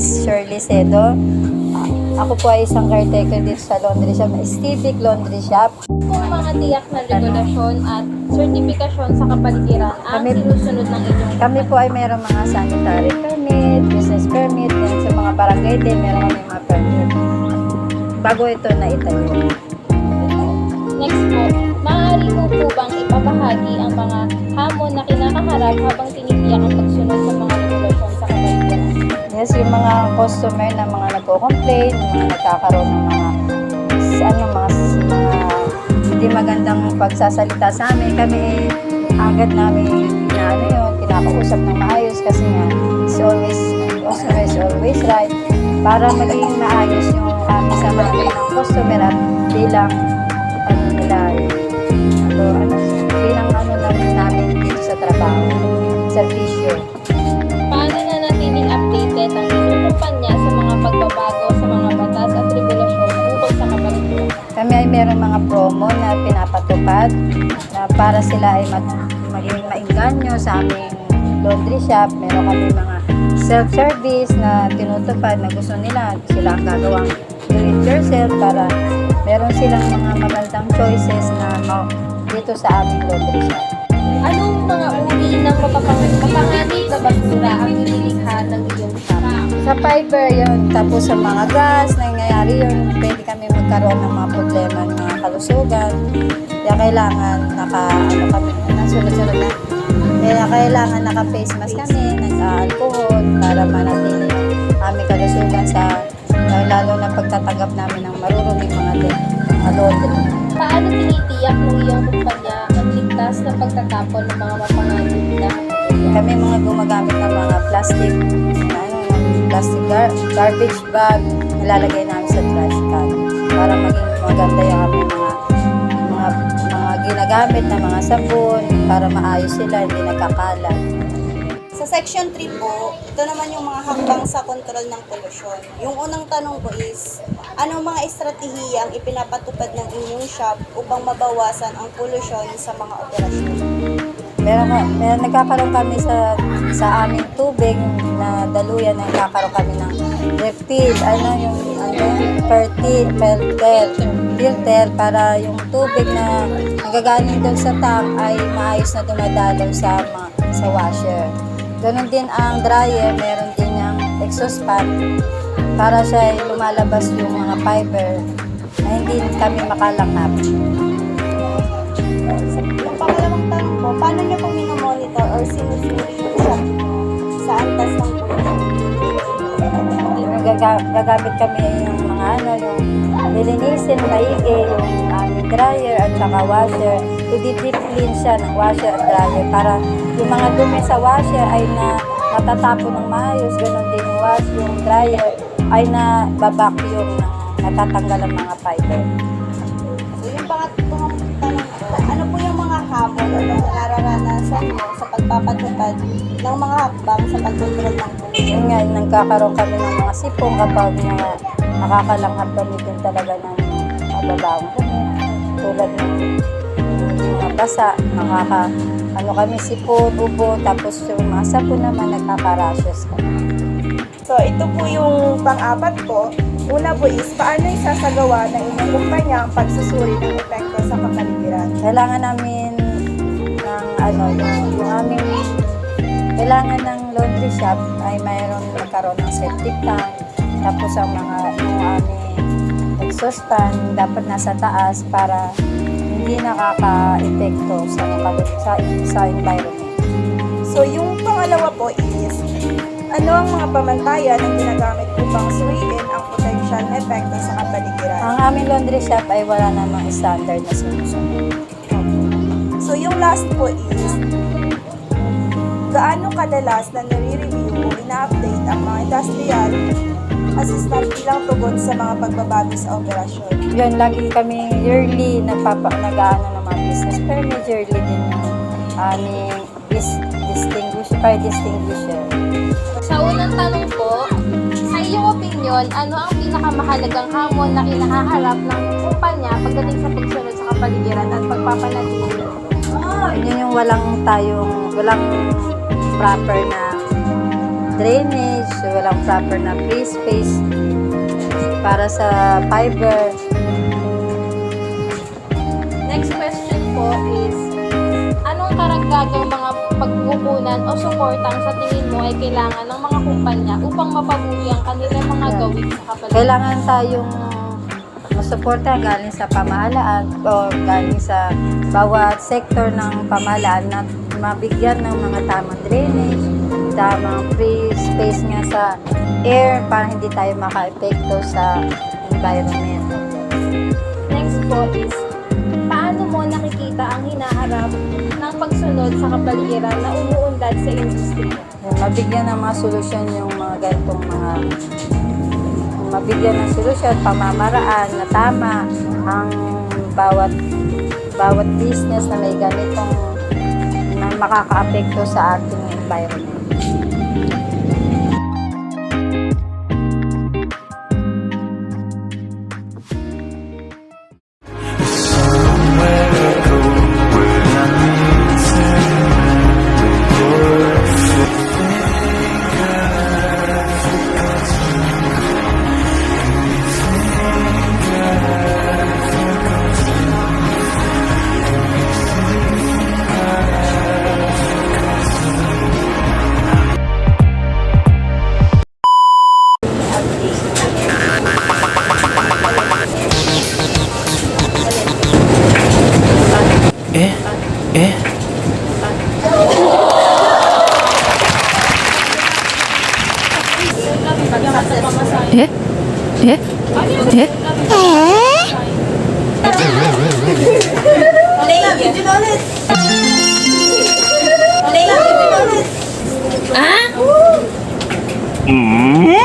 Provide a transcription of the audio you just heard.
is Shirley Cedo. Ako po ay isang caretaker dito sa laundry shop na Estetic Laundry Shop. Kung mga tiyak na regulasyon at sertifikasyon sa kapaligiran ang sinusunod ng inyong Kami po ay mayroong mga sanitary permit, business permit, yan sa mga barangay din, meron kami mga permit. Bago ito na itayo. Next po, maaari mo po bang ipabahagi ang mga hamon na kinakaharap habang tinitiyak ang pagsunod sa mga regulasyon sa kapaligiran? Yes, yung mga customer na mga nagko-complain, yung mga nagkakaroon ng mga hindi magandang pagsasalita sa amin, kami agad namin kinakausap ng maayos kasi nga customer is always right para maging maayos yung sa mga ng customer at bilang namin dito sa trabaho, servisyo. Paano na natiling updated ang inyong kumpanya sa mga pagbabago sa mga batas at regulasyon ukol sa kapaligiran? Kami ay meron mga promo na pinapatupad na para sila ay maging maingganyo sa aming laundry shop. Meron kami mga self-service na tinutupad na gusto nila. Sila ang gagawang do-it-yourself para meron silang mga magandang choices na dito sa aming laundry shop. Anong mga uri ng mapanganib na basura ang inilikha ng iyong shop? Sa fiber yun, tapos sa mga gas, nangyayari yun, pwede kami magkaroon ng mga problema ng mga kalusugan. Kaya kailangan sunod-sunod na. Kaya kailangan naka-face mask kami, nag-alcohol, para manatili yung aming kalusugan lalo na pagtatanggap namin ng maruruming mga laundry. Paano tinitiyak ng iyong kumpanya ang ligtas na pagtatapon ng mga mapanganib na? Kami mga gumagamit ng mga plastic garbage bag, nilalagay namin sa trash can para maging maganda yung aming mga ginagamit na mga sabon para maayos sila, hindi nagkakalat. Sa Section 3 po, ito naman yung mga hakbang sa kontrol ng polusyon. Yung unang tanong ko is, anong mga estratehiya ang ipinapatupad ng inyong shop upang mabawasan ang polusyon sa mga operasyon? Meron nagkakaroon kami sa aming tubig na daluyan, nagkakaroon kami ng refill, filter para yung tubig na nagagaling doon sa tap ay maayos na dumadalaw sa washer. Ganon din ang dryer, meron din yung exhaust fan para siya lumalabas yung mga fiber na hindi kami makalanghap. Yung pangalawang tanong po, paano nyo po minomonitor or sinusuri yung shop sa antas ng polusyon? Gagamit kami yung yung nilinisin maigi, yung aming dryer at saka washer. I-deep clean siya ng washer at dryer para yung mga dumi sa washer ay natatapon ng maayos. Ganon din yung dryer ay nababacuum ng natatanggal ang mga fiber. So yung pangatlong tanong po, ano po yung mga hamon o nararanasan mo sa pagpapatupad ng mga hakbang sa pagkontrol ng polusyon? Yun nga, nagkakaroon kami ng mga sipong kapag nakakalanghap kami din talaga ng mababawang kami. Tulad ng mga basa, kami sipon, ubo, tapos yung mga sapon naman nagkaka-rashes kami. So, ito po yung pang-apat po. Una po is, paano isasagawa ng inyong kumpanya ang pagsusuri ng epekto sa kapaligiran? Kailangan namin kailangan ng laundry shop ay mayroon magkaroon ng septic tank. Tapos yung aming exhaust fan dapat nasa taas para hindi nakaka-epekto sa environment. So, yung pangalawa po is, ano ang mga pamantayan ang ginagamit upang suriin ang potential na epekto sa kapaligiran? Ang aming laundry shop ay wala namang standard na sinusunod. So, yung last po is, gaano kadalas na nire-review o ina-update ang mga industrial assistant bilang tugon sa mga pagbabago sa operasyon? Yun, lagi kami yearly nag-aano ng mga business permit, yearly din yung aming distinguisher. Sa unang tanong po, sa iyong opinyon, ano ang pinakamahalagang hamon na kinahaharap ng kumpanya pagdating sa pagsunod sa kapaligiran at pagpapanatili? Yun yung walang proper na drainage, walang proper na free space para sa fiber. Next question po is, anong karagdagang mga pagkukunan o suportang sa tingin mo ay kailangan ng mga kumpanya upang mapabuti ang kanilang mga gawin sa kapaligiran? Kailangan tayong masuporta galing sa pamahalaan o galing sa bawat sektor ng pamahalaan na mabigyan ng mga tamang drainage, tamang free space nga sa air para hindi tayo maka-epekto sa environment. Next po is, paano mo nakikita ang hinaharap ng pagsunod sa kapaligiran na umuunlad sa industriya? Yung mabigyan ng mga solusyon yung mga ganitong mga mabigyan ng solusyon, pamamaraan na tama ang bawat business na may ganitong na makaka-apekto sa ating environment. Leia,